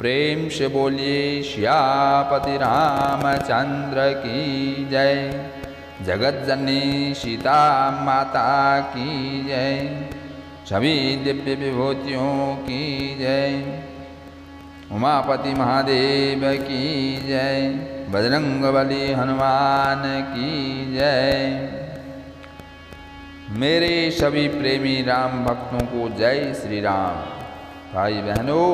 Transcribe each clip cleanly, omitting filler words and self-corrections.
प्रेम से बोलिए सियापति रामचंद्र की जय। जगत जननी सीता माता की जय। सभी दिव्य विभूतियों की जय। उमापति महादेव की जय। बजरंगबली हनुमान की जय। मेरे सभी प्रेमी राम भक्तों को जय श्री राम। भाई बहनों,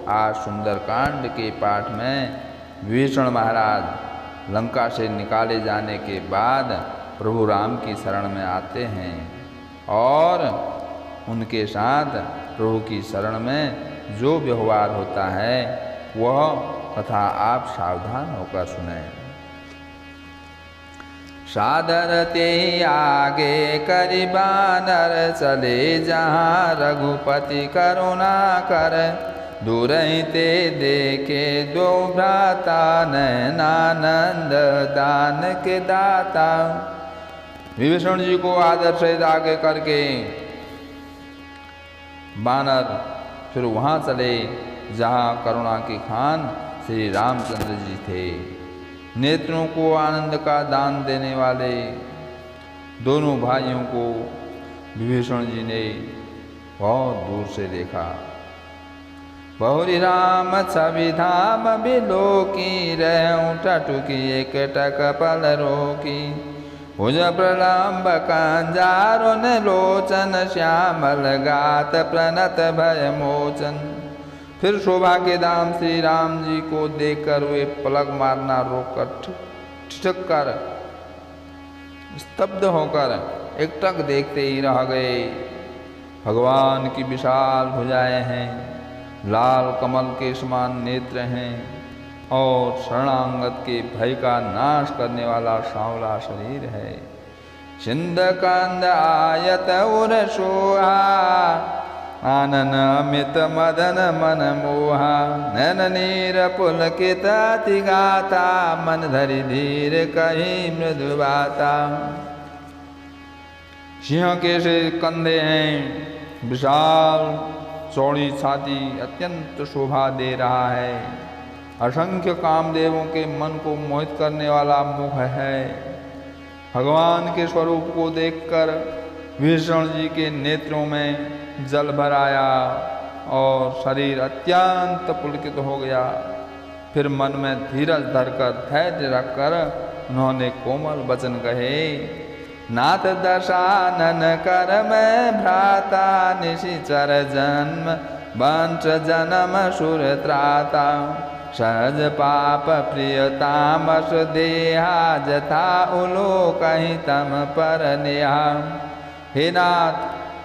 आज सुंदरकांड के पाठ में विभीषण महाराज लंका से निकाले जाने के बाद प्रभु राम की शरण में आते हैं और उनके साथ प्रभु की शरण में जो व्यवहार होता है वह कथा आप सावधान होकर सुने। सादर ते आगे करि बानर चले जहाँ रघुपति करुणा कर। दूर ते देखे दो भ्राता नयनानंद दान के दाता। विभीषण जी को आदर से आगे करके बानर फिर वहाँ चले जहाँ करुणा की खान श्री रामचंद्र जी थे। नेत्रों को आनंद का दान देने वाले दोनों भाइयों को विभीषण जी ने बहुत दूर से देखा। बहुरी राम छवि धाम बिलोकी रहूं टटुकी एक टक पल रोकी। भुज प्रलम्ब कंजारुन लोचन श्यामल गात प्रणत भय मोचन। फिर शोभा के दाम श्री राम जी को देखकर वे पलक मारना रोककर ठिठक कर स्तब्ध होकर एकटक देखते ही रह गए। भगवान की विशाल भुजाएं हैं, लाल कमल के समान नेत्र हैं और शरणागत के भय का नाश करने वाला सांवला शरीर है। सिंध कंद आयत उर सोहा आनन अमित मदन मन मोहा। नैन नीर पुलकित अति गाता मन धरि धीर कही मृदु बाता। सिंह के से कंधे हैं, विशाल चौड़ी छाती अत्यंत शोभा दे रहा है। असंख्य कामदेवों के मन को मोहित करने वाला मुख है। भगवान के स्वरूप को देखकर विभीषण जी के नेत्रों में जल भर आया और शरीर अत्यंत पुलकित हो गया। फिर मन में धीरज धरकर धैर्य रखकर उन्होंने कोमल वचन कहे। नाथ दशानन कर मैं भ्राता निशिचर जन्म वंश जन्म सुर त्राता। सहज पाप प्रियतामस देहा जथा उलो कहीं तम पर नेहा। हे नाथ,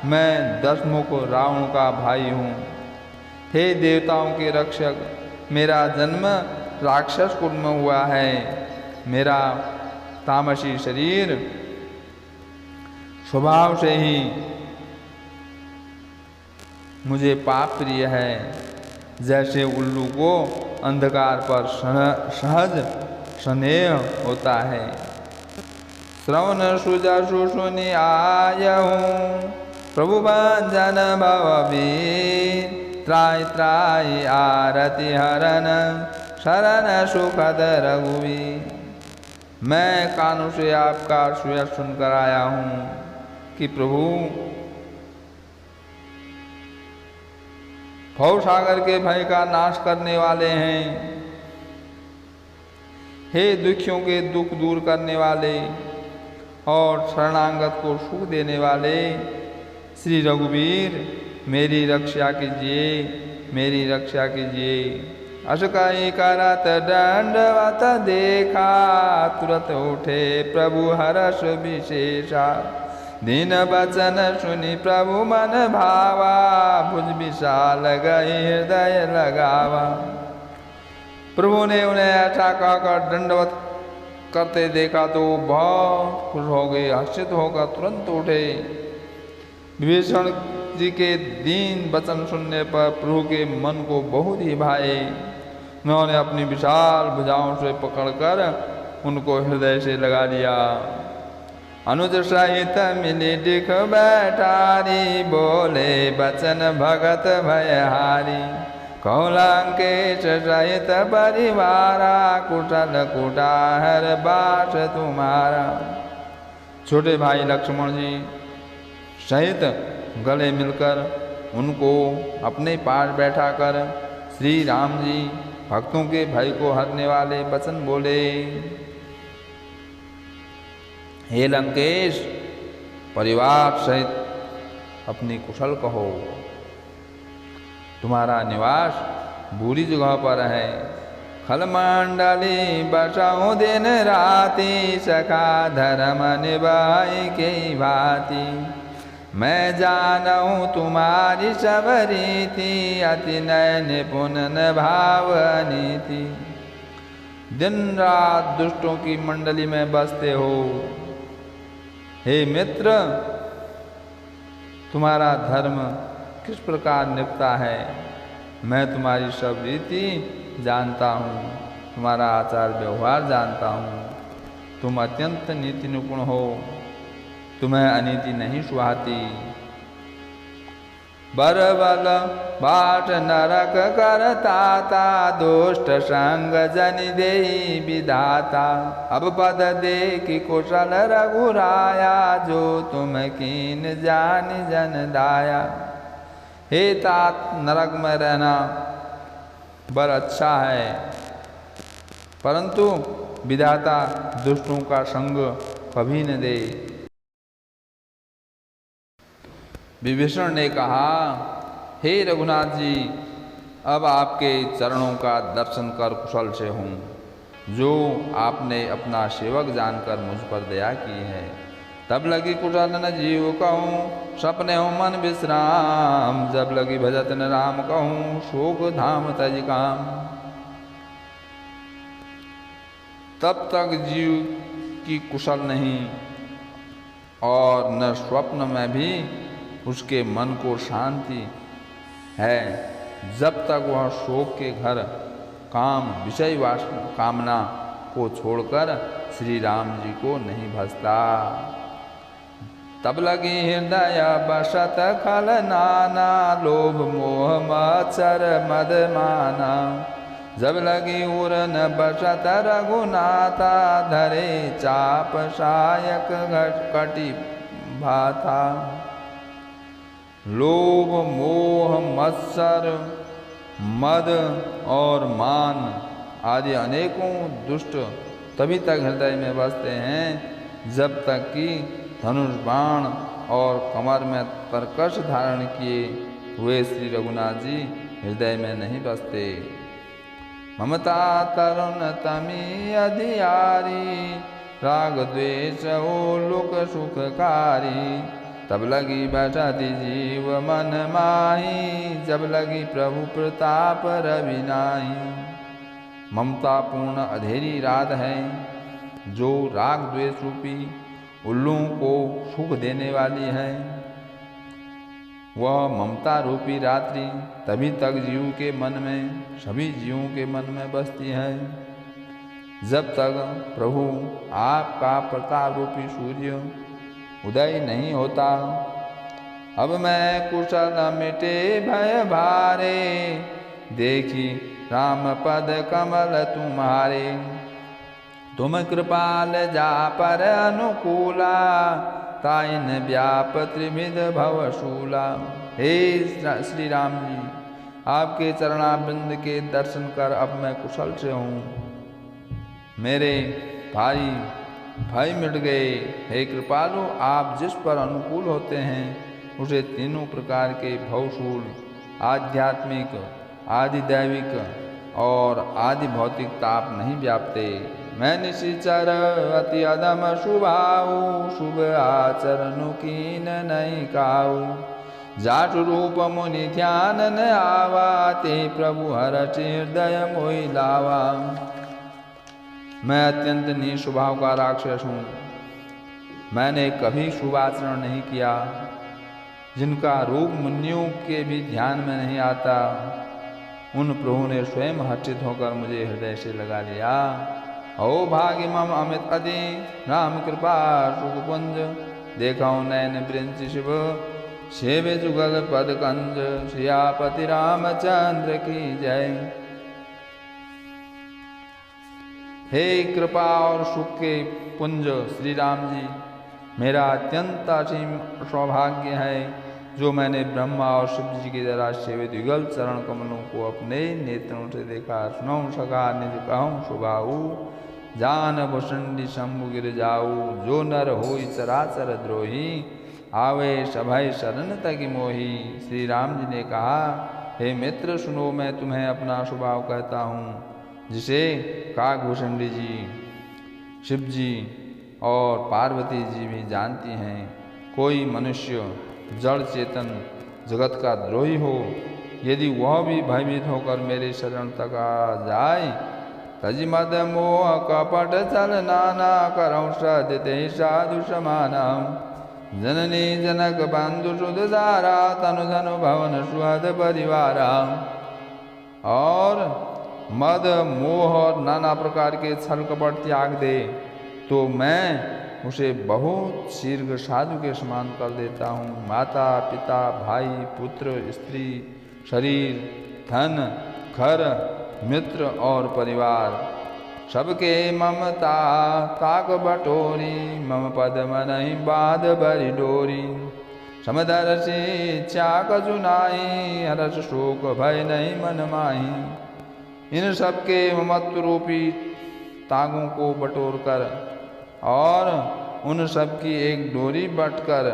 मैं दशमुख रावण का भाई हूँ। हे देवताओं के रक्षक, मेरा जन्म राक्षस कुल में हुआ है। मेरा तामसी शरीर स्वभाव से ही मुझे पाप प्रिय है। जैसे उल्लू को अंधकार पर सहज स्नेह होता है। श्रवण सुजसु सुनि आयहूँ प्रभु भंजन भववीर। त्राय त्राय आरति हरन शरण सुखद रघुवीर। मैं कानों से आपका सुयश सुनकर आया हूँ कि प्रभु भव सागर के भय का नाश करने वाले हैं। हे दुखियों के दुख दूर करने वाले और शरणागत को सुख देने वाले श्री रघुवीर, मेरी रक्षा कीजिए, मेरी रक्षा कीजिए। अशकाई करत दंडवत देखा तुरत उठे प्रभु हर्ष विशेषा। दीन वचन सुनि प्रभु मन भावा भुज विशाल गए हृदय लगावा। प्रभु ने उन्हें ऐसा कहकर दंडवत करते देखा तो बहुत खुश हो गए। हर्षित होकर तुरंत उठे। विभीषण जी के दीन वचन सुनने पर प्रभु के मन को बहुत ही भाए। उन्होंने अपनी विशाल भुजाओं से पकड़कर उनको हृदय से लगा लिया। अनुज सहित मिली दिख बैठारी बोले बचन भगत भयहारी। कौलंकेश सहित परिवारा, कुशल कुटाहर बास तुम्हारा। छोटे भाई लक्ष्मण जी सहित गले मिलकर उनको अपने पास बैठाकर श्री राम जी भक्तों के भय को हरने वाले वचन बोले। हे लंकेश, परिवार सहित अपनी कुशल कहो। तुम्हारा निवास बुरी जगह पर है। खलमंडली बसाऊं दिन राति, सखा धर्म निभाई के भांति। मैं जानूं तुम्हारी सब रीति, अति नय निपुण भाव नीति। दिन रात दुष्टों की मंडली में बसते हो। हे मित्र, तुम्हारा धर्म किस प्रकार निपटा है मैं तुम्हारी सब रीति जानता हूँ, तुम्हारा आचार व्यवहार जानता हूँ। तुम अत्यंत नीति निपुण हो, तुम्हें अनीति नहीं सुहाती। बरबल बाट नरक करताता, दुष्ट संग जन देई विधाता। अब पद दे कि कुशल रघुराया, जो तुम कीन जान जन दाया। हे तात, नरक में रहना बर अच्छा है, परंतु विधाता दुष्टों का संग कभी न दे। विभीषण ने कहा, हे रघुनाथ जी, अब आपके चरणों का दर्शन कर कुशल से हूँ, जो आपने अपना सेवक जानकर मुझ पर दया की है। तब लगी कुशल न जीव कहूँ, सपने हो मन विश्राम। जब लगी भजत न राम कहूँ, शोक धाम तज काम। तब तक जीव की कुशल नहीं, और न स्वप्न में भी उसके मन को शांति है, जब तक वह शोक के घर काम विषय कामना को छोड़कर श्री राम जी को नहीं भजता। तब लगी हृदय बसत खल नाना, लोभ मोह मत्सर मद माना। जब लगी उर न बसत रघुनाथा, धरे चाप सायक कटि भाथा। लोभ मोह मत्सर मद और मान आदि अनेकों दुष्ट तभी तक हृदय में बसते हैं, जब तक कि धनुष बाण और कमर में तरकश धारण किए हुए श्री रघुनाथ जी हृदय में नहीं बसते। ममता तरुण तमी अधियारी, राग द्वेष हो लोक सुखकारी। तब लगी बैठती जीव मन माही, जब लगी प्रभु प्रताप रविनाही। ममता पूर्ण अधेरी रात है, जो राग द्वेष रूपी उल्लुओं को सुख देने वाली है। वह ममता रूपी रात्रि तभी तक जीव के मन में, सभी जीवों के मन में बसती है, जब तक प्रभु आपका प्रताप रूपी सूर्य उदय नहीं होता। अब मैं कुशल मिटे भय भारे, देखी राम पद कमल तुम्हारे। तुम कृपाल जा पर अनुकूला, ताइन व्याप त्रिविध भवशूला। हे श्री राम जी, आपके चरणाबिंद के दर्शन कर अब मैं कुशल से हूँ। मेरे भाई भय मिट गए। हे कृपालु, आप जिस पर अनुकूल होते हैं उसे तीनों प्रकार के भवशूल, आध्यात्मिक, आदि दैविक और आदि भौतिक ताप नहीं व्यापते। मैं निशिचर अति अधम शुभाऊ, शुभ आचरण कीन नहीं काऊ। जाटु रूप मुनि ध्यान न आवा, ते प्रभु हरष हृदय मोहि लावा। मैं अत्यंत नीच स्वभाव का राक्षस हूँ। मैंने कभी शुभ आचरण नहीं किया, जिनका रूप मुनियों के भी ध्यान में नहीं आता, उन प्रभु ने स्वयं हर्षित होकर मुझे हृदय से लगा लिया। ओ भाग्य मम अमित अति, राम कृपा सुख कुंज। देखो नैन वृंच शिव, सेवे जुगल पद कंज, सियापति रामचंद्र की जय। हे कृपा और सुख के पुंज श्री राम जी, मेरा अत्यंत असीम सौभाग्य है जो मैंने ब्रह्मा और शिव जी के द्वारा सेवित युगल चरण कमलों को अपने नेत्रों से देखा। सुनौ सका निज कहूँ सुबाहु, जान भुषंडी शंभु गिर जाऊ। जो नर होई चराचर द्रोही, आवे सभय शरण तक मोही। श्री राम जी ने कहा, हे मित्र सुनो, मैं तुम्हें अपना स्वभाव कहता हूँ, जिसे काकभूषणी जी, शिव जी और पार्वती जी भी जानती हैं। कोई मनुष्य जड़ चेतन जगत का द्रोही हो, यदि वह भी भयभीत होकर मेरे शरण तक आ जाए, तजि मद मोह कपट छल नाना, करऊँ सद्यते साधु समाना। जननी जनक बंधु सुध दारा, तनु धनु भवन सुहद परिवारा। और मद मोह और नाना प्रकार के छल कपट त्याग दे, तो मैं उसे बहुत शीघ्र साधु के समान कर देता हूँ। माता पिता भाई पुत्र स्त्री शरीर धन घर मित्र और परिवार सबके ममता ताक बटोरी। मम पद मनहि बाध बरि डोरी, समदर्शी चाक जुनाई। हरस शोक भय नहीं मन माही। इन सबके ममत्व रूपी तागों को बटोर कर और उन सब की एक डोरी बटकर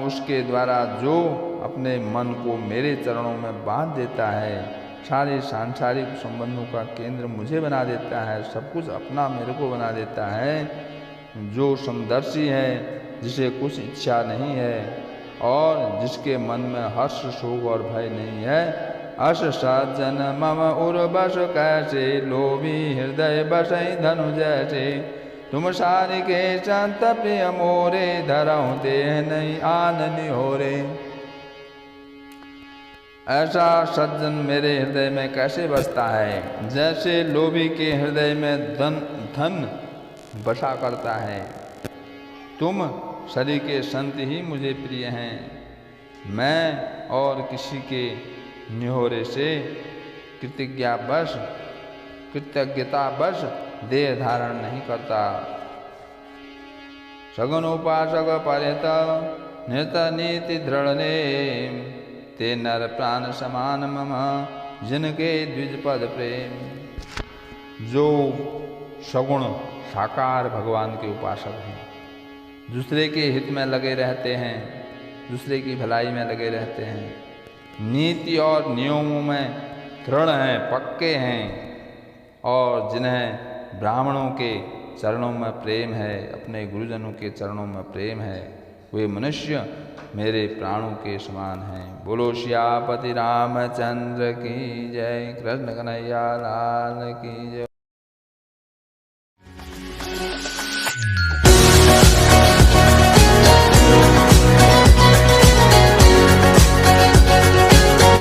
उसके द्वारा जो अपने मन को मेरे चरणों में बांध देता है, सारे सांसारिक संबंधों का केंद्र मुझे बना देता है, सब कुछ अपना मेरे को बना देता है। जो समदर्शी है, जिसे कुछ इच्छा नहीं है और जिसके मन में हर्ष शोक और भय नहीं है। अस सज्जन मम उर बस कैसे, लोभी हृदय बसई धनु जैसे। तुम सारी के संत प्रिय मोरे, धरऊँ देह नहीं आन निहोरे। ऐसा सज्जन मेरे हृदय में कैसे बसता है, जैसे लोभी के हृदय में धन बसा करता है। तुम शरीर के संत ही मुझे प्रिय हैं। मैं और किसी के निहोरे से कृतज्ञतावश देह धारण नहीं करता। सगुन उपासक परित नित नीति दृढ़ ने, ते नर प्राण समान मम जिनके द्विज पद प्रेम। जो सगुण साकार भगवान के उपासक हैं, दूसरे के हित में लगे रहते हैं, दूसरे की भलाई में लगे रहते हैं, नीति और नियमों में दृढ़ हैं, पक्के हैं, और जिन्हें ब्राह्मणों के चरणों में प्रेम है, अपने गुरुजनों के चरणों में प्रेम है, वे मनुष्य मेरे प्राणों के समान हैं। बोलो सियापति रामचंद्र की जय। कृष्ण कन्हैया लाल की जय।